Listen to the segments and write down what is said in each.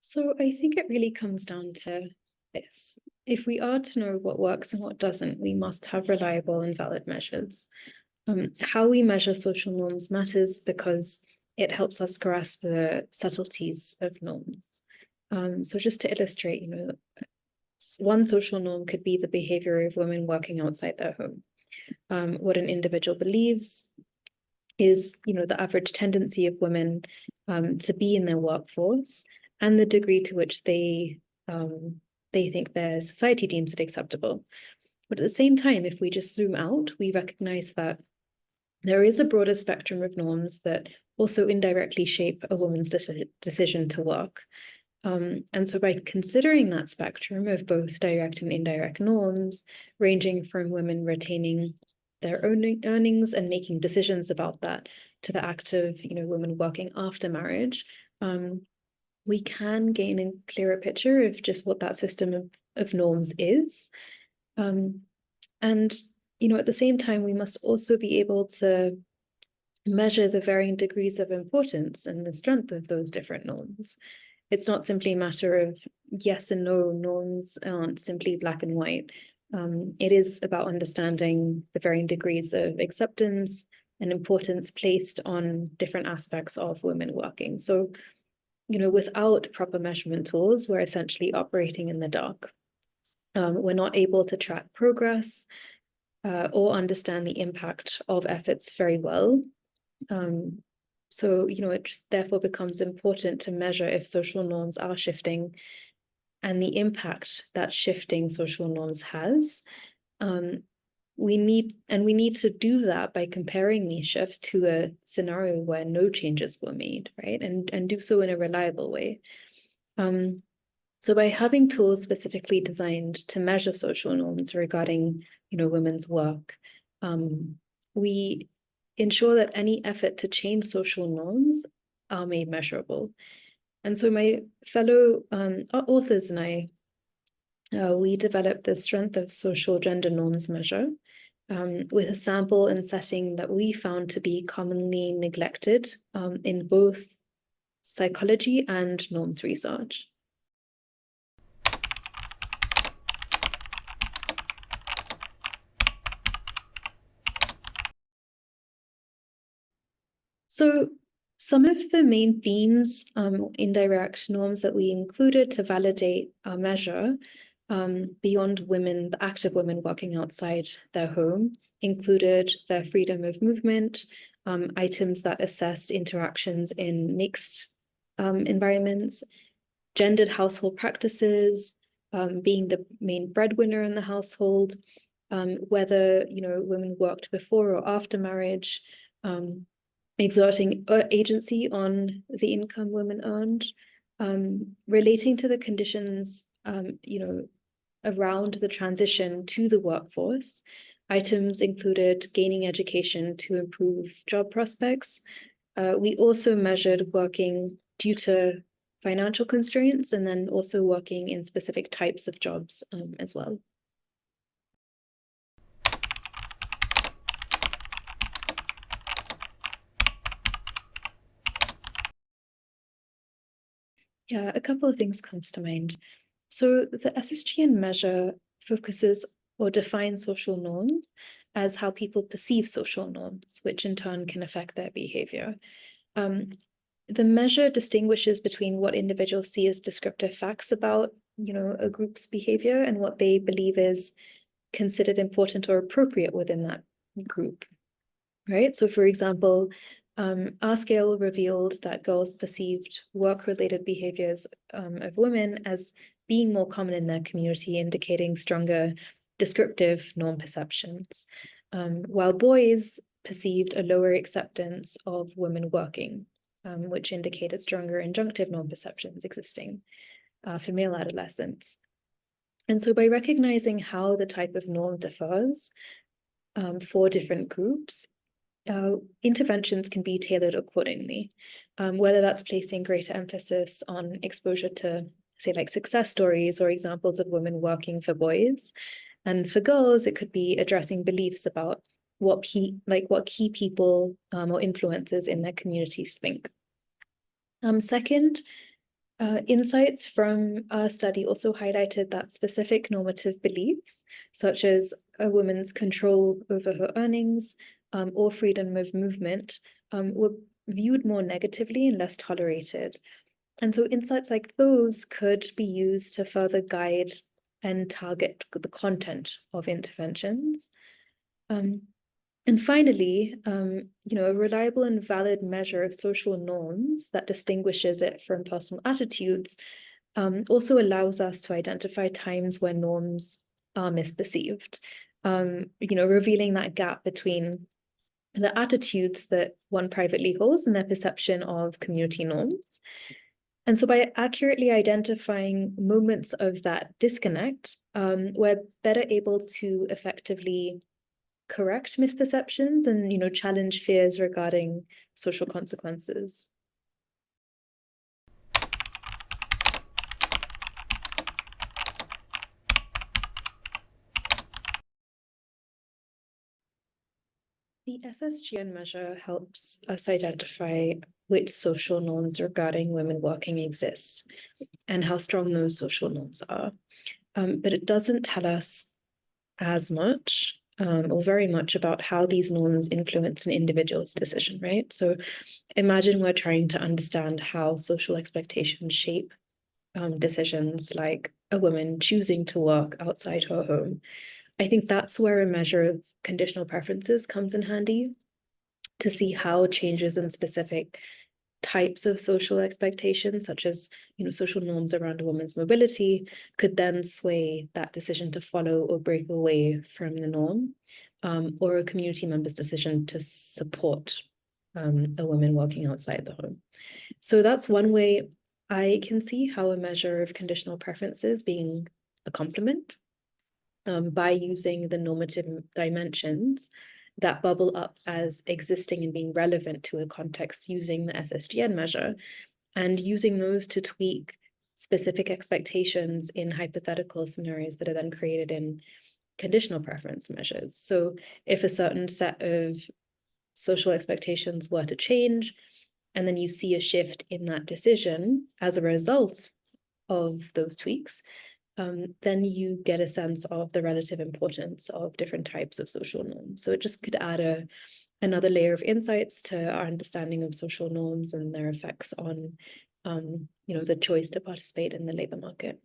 So I think it really comes down to this. If we are to know what works and what doesn't, we must have reliable and valid measures. How we measure social norms matters because it helps us grasp the subtleties of norms. So just to illustrate, one social norm could be the behavior of women working outside their home. What an individual believes is, the average tendency of women to be in their workforce and the degree to which they think their society deems it acceptable. But at the same time, if we just zoom out, we recognize that there is a broader spectrum of norms that also indirectly shape a woman's decision to work. And so by considering that spectrum of both direct and indirect norms, ranging from women retaining their own earnings and making decisions about that to the act of, women working after marriage, we can gain a clearer picture of just what that system of norms is. And, at the same time, we must also be able to measure the varying degrees of importance and the strength of those different norms. It's not simply a matter of yes and no. Norms aren't simply black and white. It is about understanding the varying degrees of acceptance and importance placed on different aspects of women working. So, without proper measurement tools, we're essentially operating in the dark. We're not able to track progress or understand the impact of efforts very well. So, it just therefore becomes important to measure if social norms are shifting and the impact that shifting social norms has. We need to do that by comparing these shifts to a scenario where no changes were made, right? And do so in a reliable way. So by having tools specifically designed to measure social norms regarding, women's work, we ensure that any effort to change social norms are made measurable. And so my fellow authors and I, we developed the Strength of Social Gender Norms measure with a sample and setting that we found to be commonly neglected in both psychology and norms research. So some of the main themes, indirect norms that we included to validate our measure beyond women, the act of women working outside their home, included their freedom of movement, items that assessed interactions in mixed environments, gendered household practices, being the main breadwinner in the household, whether women worked before or after marriage, exerting agency on the income women earned, relating to the conditions, around the transition to the workforce. Items included gaining education to improve job prospects. We also measured working due to financial constraints and then also working in specific types of jobs as well. Yeah, a couple of things comes to mind. So the SSGN measure focuses or defines social norms as how people perceive social norms, which in turn can affect their behavior. The measure distinguishes between what individuals see as descriptive facts about, a group's behavior and what they believe is considered important or appropriate within that group, right? So for example, our scale revealed that girls perceived work-related behaviors of women as being more common in their community, indicating stronger descriptive norm perceptions, while boys perceived a lower acceptance of women working, which indicated stronger injunctive norm perceptions existing for male adolescents. And so by recognizing how the type of norm differs for different groups, interventions can be tailored accordingly, whether that's placing greater emphasis on exposure to, say, like success stories or examples of women working for boys. And for girls, it could be addressing beliefs about what key people or influencers in their communities think. Second, Insights from our study also highlighted that specific normative beliefs, such as a woman's control over her earnings or freedom of movement, were viewed more negatively and less tolerated. And so insights like those could be used to further guide and target the content of interventions. And finally, a reliable and valid measure of social norms that distinguishes it from personal attitudes also allows us to identify times when norms are misperceived, revealing that gap between the attitudes that one privately holds and their perception of community norms. And so by accurately identifying moments of that disconnect, we're better able to effectively correct misperceptions and challenge fears regarding social consequences. The SSGN measure helps us identify which social norms regarding women working exist and how strong those social norms are. But it doesn't tell us as much or very much about how these norms influence an individual's decision, right? So imagine we're trying to understand how social expectations shape decisions like a woman choosing to work outside her home. I think that's where a measure of conditional preferences comes in handy to see how changes in specific types of social expectations, such as social norms around a woman's mobility, could then sway that decision to follow or break away from the norm, or a community member's decision to support a woman working outside the home. So that's one way I can see how a measure of conditional preferences being a complement by using the normative dimensions that bubble up as existing and being relevant to a context using the SSGN measure, and using those to tweak specific expectations in hypothetical scenarios that are then created in conditional preference measures. So if a certain set of social expectations were to change, and then you see a shift in that decision as a result of those tweaks, then you get a sense of the relative importance of different types of social norms. So it just could add another layer of insights to our understanding of social norms and their effects on, the choice to participate in the labor market.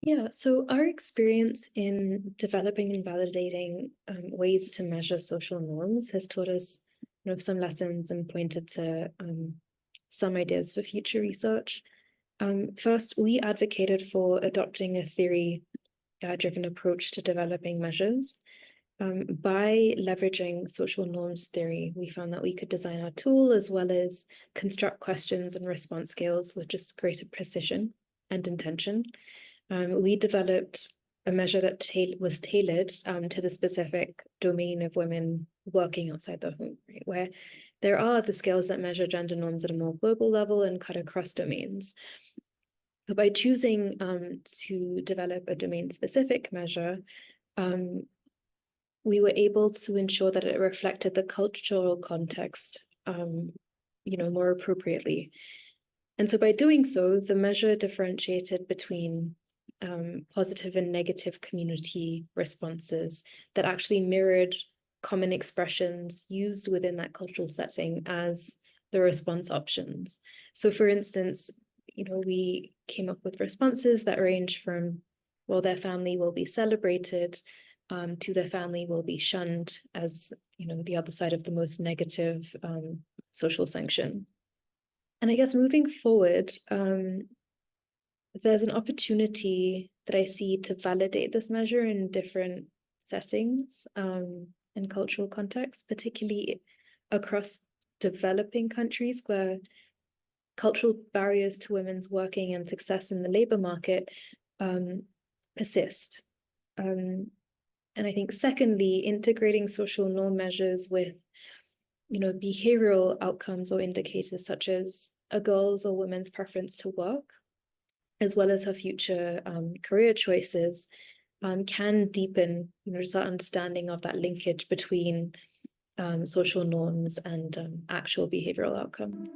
Yeah, so our experience in developing and validating ways to measure social norms has taught us some lessons and pointed to some ideas for future research. First, we advocated for adopting a theory-driven approach to developing measures. By leveraging social norms theory, we found that we could design our tool as well as construct questions and response scales with just greater precision and intention. We developed a measure that was tailored to the specific domain of women working outside the home, right? Where there are the scales that measure gender norms at a more global level and cut across domains. But by choosing to develop a domain-specific measure, we were able to ensure that it reflected the cultural context, more appropriately. And so by doing so, the measure differentiated between positive and negative community responses that actually mirrored common expressions used within that cultural setting as the response options. So for instance, we came up with responses that range from, well, their family will be celebrated, to their family will be shunned as, the other side of the most negative social sanction. And I guess moving forward, there's an opportunity that I see to validate this measure in different settings and cultural contexts, particularly across developing countries where cultural barriers to women's working and success in the labor market persist. And I think secondly, integrating social norm measures with behavioral outcomes or indicators such as a girl's or women's preference to work, as well as her future career choices, can deepen, just our understanding of that linkage between social norms and actual behavioral outcomes.